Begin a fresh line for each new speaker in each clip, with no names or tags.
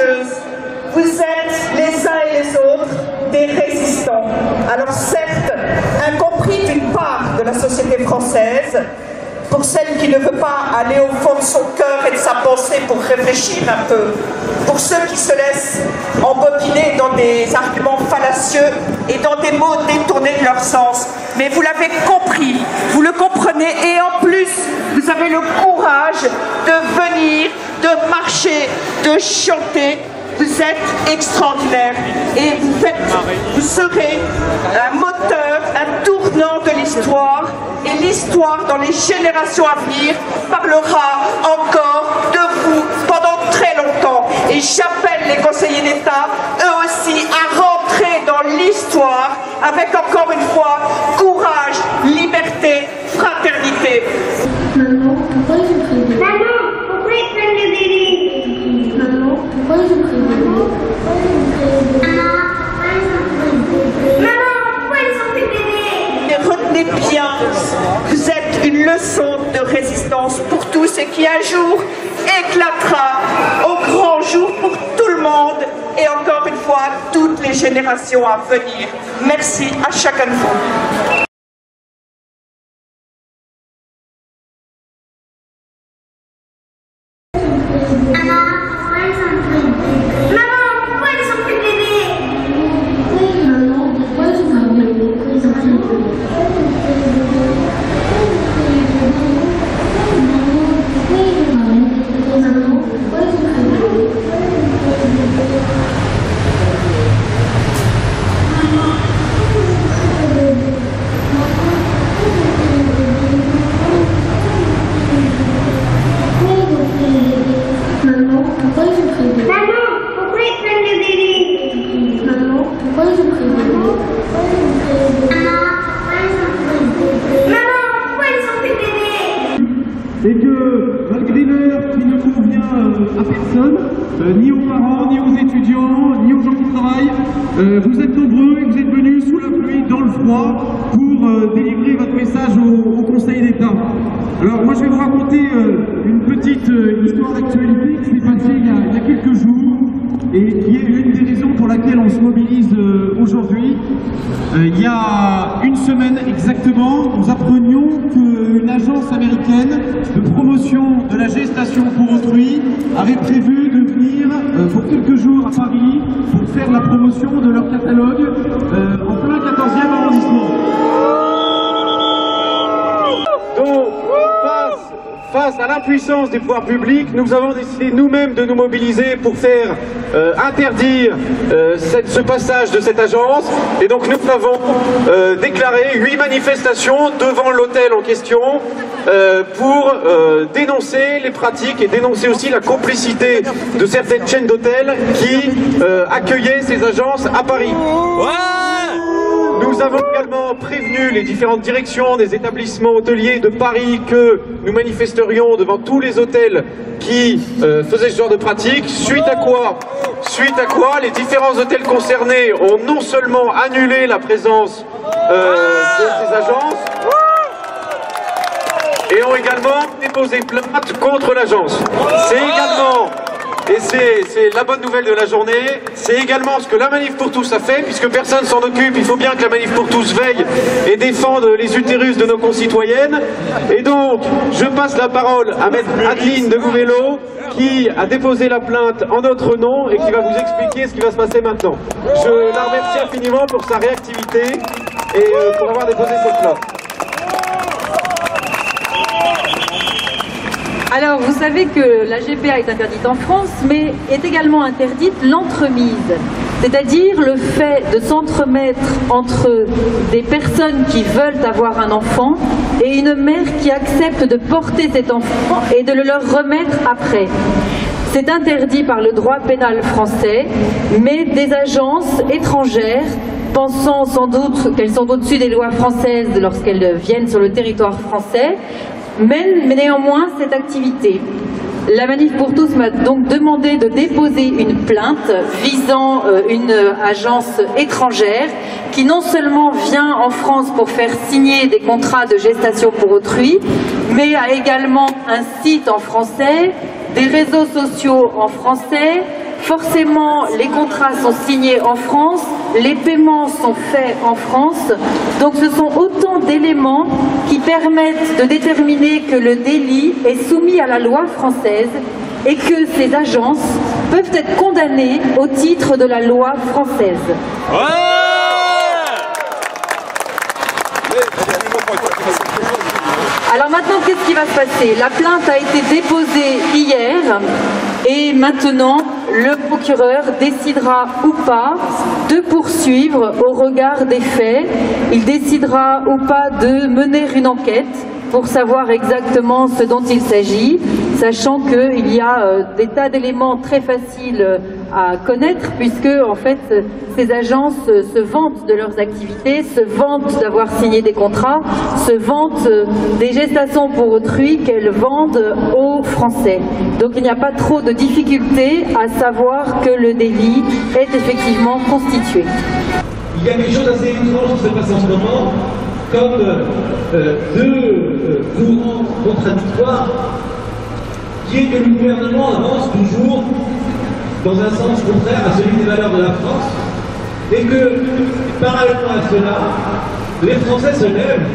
courageuses. Vous êtes les uns et les autres des résistants. Alors certes, incompris d'une part de la société française, pour celle qui ne veut pas aller au fond de son cœur et de sa pensée pour réfléchir un peu, pour ceux qui se laissent embobiner dans des arguments fallacieux et dans des mots détournés de leur sens. Mais vous l'avez compris, vous le comprenez, et en plus, vous avez le courage de venir, de marcher, de chanter. Vous êtes extraordinaire et vous serez un moteur, un tournant de l'histoire, et l'histoire dans les générations à venir parlera encore de vous pendant très longtemps. Et j'appelle les conseillers d'État, eux aussi, à rentrer dans l'histoire avec encore une fois courage, liberté, fraternité.
Maman, pourquoi j'ai pris des... Maman, pourquoi ils prennent le bébé? Maman, pourquoi j'ai pris des...
Et retenez bien, vous êtes une leçon de résistance pour tous et qui un jour éclatera au grand jour pour tout le monde et encore une fois toutes les générations à venir. Merci à chacun de vous.
Et que malgré l'heure qui ne convient à personne, ni aux parents, ni aux étudiants, ni aux gens qui travaillent, vous êtes nombreux et vous êtes venus sous la pluie, dans le froid, pour délivrer votre message au Conseil d'État. Alors moi je vais vous raconter une petite histoire d'actualité qui s'est passée il y a quelques jours et qui est l'une des raisons pour laquelle on se mobilise aujourd'hui. Il y a une semaine exactement, nous apprenions qu'une agence américaine de promotion de la gestation pour autrui avait prévu de venir pour quelques jours à Paris pour faire la promotion de leur catalogue en plein 14e arrondissement. Donc, face à l'impuissance des pouvoirs publics, nous avons décidé nous-mêmes de nous mobiliser pour faire interdire ce passage de cette agence. Et donc nous avons déclaré 8 manifestations devant l'hôtel en question pour dénoncer les pratiques et dénoncer aussi la complicité de certaines chaînes d'hôtels qui accueillaient ces agences à Paris. Nous avons également prévenu les différentes directions des établissements hôteliers de Paris que nous manifesterions devant tous les hôtels qui faisaient ce genre de pratique, suite à quoi les différents hôtels concernés ont non seulement annulé la présence de ces agences, et ont également déposé plainte contre l'agence. C'est également... Et c'est la bonne nouvelle de la journée, c'est également ce que la Manif pour tous a fait, puisque personne s'en occupe, il faut bien que la Manif pour tous veille et défende les utérus de nos concitoyennes. Et donc, je passe la parole à maître Adeline de Gouvelot, qui a déposé la plainte en notre nom et qui va vous expliquer ce qui va se passer maintenant. Je la remercie infiniment pour sa réactivité et pour avoir déposé cette plainte.
Alors, vous savez que la GPA est interdite en France, mais est également interdite l'entremise, c'est-à-dire le fait de s'entremettre entre des personnes qui veulent avoir un enfant et une mère qui accepte de porter cet enfant et de le leur remettre après. C'est interdit par le droit pénal français, mais des agences étrangères, pensant sans doute qu'elles sont au-dessus des lois françaises lorsqu'elles viennent sur le territoire français, mène néanmoins cette activité. La Manif pour tous m'a donc demandé de déposer une plainte visant une agence étrangère qui non seulement vient en France pour faire signer des contrats de gestation pour autrui, mais a également un site en français, des réseaux sociaux en français, forcément les contrats sont signés en France, les paiements sont faits en France, donc ce sont autant d'éléments qui permettent de déterminer que le délit est soumis à la loi française et que ces agences peuvent être condamnées au titre de la loi française. Alors maintenant, qu'est-ce qui va se passer? La plainte a été déposée hier et maintenant le procureur décidera ou pas de poursuivre au regard des faits. Il décidera ou pas de mener une enquête pour savoir exactement ce dont il s'agit, sachant qu'il y a des tas d'éléments très faciles à connaître, puisque en fait ces agences se vantent de leurs activités, se vantent d'avoir signé des contrats, se vantent des gestations pour autrui qu'elles vendent aux Français. Donc il n'y a pas trop de difficultés à savoir que le délit est effectivement constitué.
Il y a quelque chose d'assez étrange qui se passe en ce moment, comme deux courants contradictoires, qui est que le gouvernement avance toujours dans un sens contraire à celui des valeurs de la France, et que, parallèlement à cela, les Français se lèvent,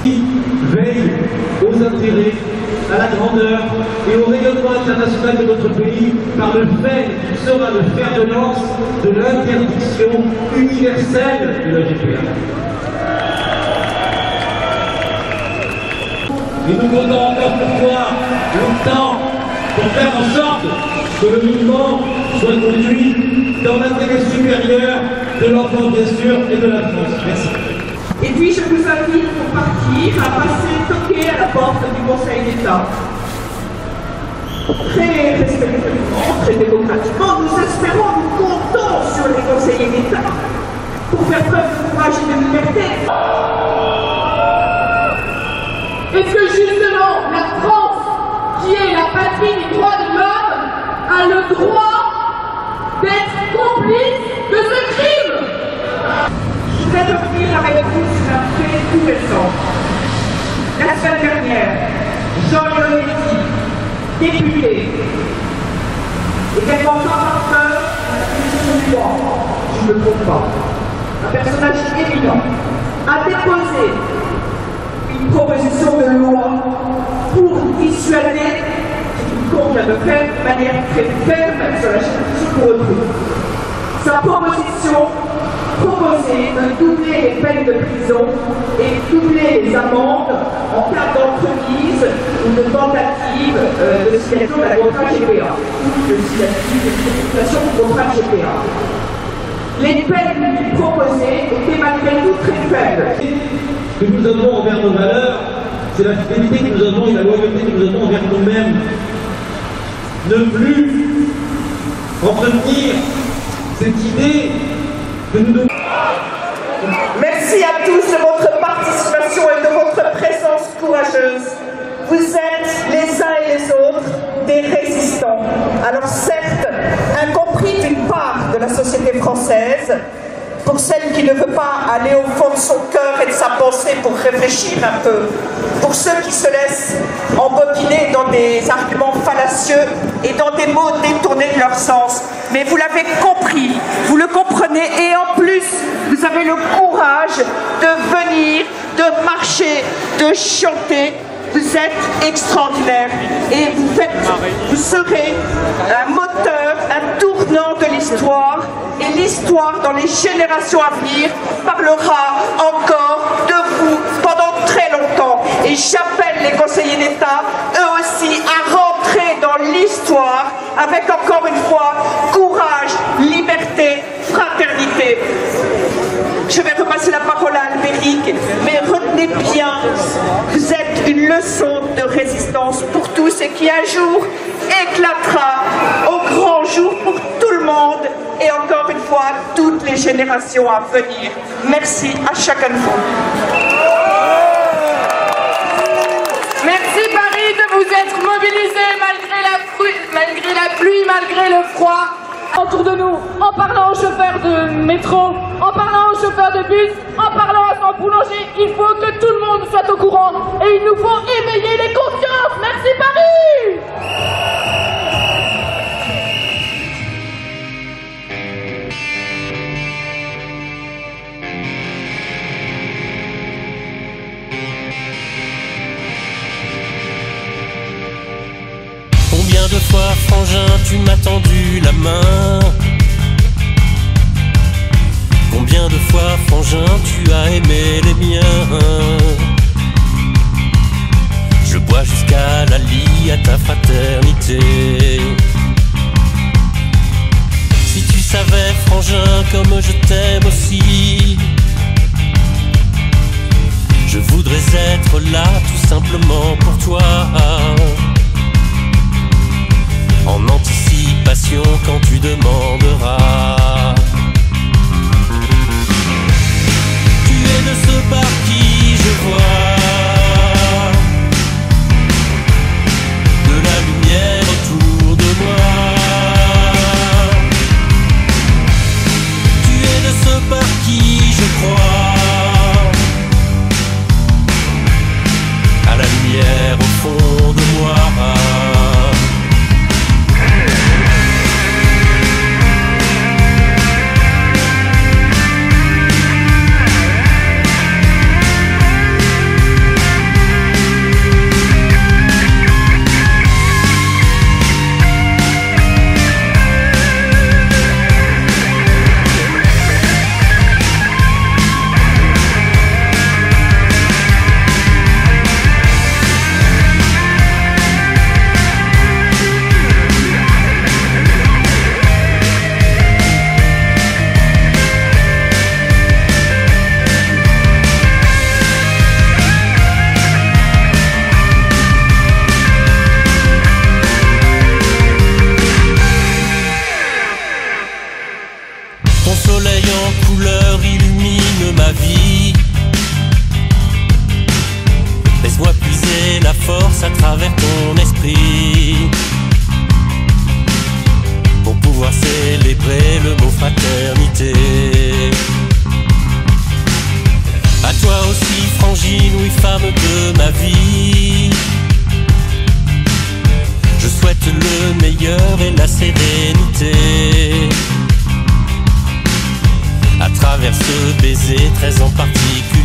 qui veillent aux intérêts, à la grandeur et au rayonnement international de notre pays par le fait qu'il sera le fer de lance de l'interdiction universelle de la GPA. Et nous comptons encore pourquoi longtemps pour faire en sorte que le mouvement soit conduit dans l'intérêt supérieur de l'enfant, bien sûr, et de la France. Merci.
Et puis je vous invite pour partir à passer toquer à la porte du Conseil d'État. Très respectueusement, très démocratiquement, nous espérons, nous comptons sur les conseillers d'État pour faire preuve de courage et de liberté.
Est-ce que justement la France, qui est la patrie des droits de l'homme, a le droit d'être complice de ce crime?
Je voudrais revenir avec vous sur un fait tout récent. La semaine dernière, Jean Leonetti, député, également rapporteur à la commission du droit, je ne me trompe pas, un personnage éminent, a déposé une proposition de loi pour dissuader ce qu'il convient de faire de manière très ferme sur la justice pour autrui. Sa proposition proposait de doubler les peines de prison et doubler les amendes en cas d'entremise ou de tentative de signature d'un contrat GPA, de signature de contrat GPA. Les peines qu'il proposait étaient malgré tout très faibles.
Ce que nous avons envers nos valeurs, c'est la fidélité que nous avons et la loyauté que nous avons envers nous-mêmes. Ne plus entretenir cette idée que nous devons...
Merci à tous de votre participation et de votre présence courageuse. Vous êtes les uns et les autres des résistants. Alors certes, incompris d'une part de la société française, pour celle qui ne veut pas aller au fond de son cœur et de sa pensée pour réfléchir un peu, pour ceux qui se laissent embobiner dans des arguments fallacieux et dans des mots détournés de leur sens. Mais vous l'avez compris, vous le comprenez, et en plus, vous avez le courage de venir, de marcher, de chanter. Vous êtes extraordinaire et vous serez un moteur, un tournant de l'histoire, et l'histoire dans les générations à venir parlera encore de vous pendant très longtemps. Et j'appelle les conseillers d'État, eux aussi, à rentrer dans l'histoire avec encore une fois courage, liberté, fraternité. Je vais repasser la parole à Albéric, mais retenez bien, vous êtes une leçon de résistance pour tous et qui un jour éclatera au grand jour pour tout le monde et encore une fois toutes les générations à venir. Merci à chacun de vous.
Merci Paris de vous être mobilisés malgré la pluie, malgré le froid. Autour de nous, en parlant aux chauffeurs de métro, en parlant aux chauffeurs de bus, en parlant à son boulanger, il faut que tout le monde soit au courant et il nous faut éveiller les consciences. Merci Paris!
tendu la main. Combien de fois, frangin, tu as aimé les miens? Je bois jusqu'à la lie à ta fraternité. Si tu savais, frangin, comme je t'aime aussi, je voudrais être là tout simplement pour toi, en anticipation quand tu demanderas. Tu es de ceux par qui je vois de la lumière autour de moi. Tu es de ceux par qui je crois à la lumière au fond de moi. Ton soleil en couleur illumine ma vie. Laisse-moi puiser la force à travers ton esprit pour pouvoir célébrer le mot fraternité. À toi aussi, frangine, oui, femme de ma vie, je souhaite le meilleur et la sérénité. À travers ce baiser très en particulier,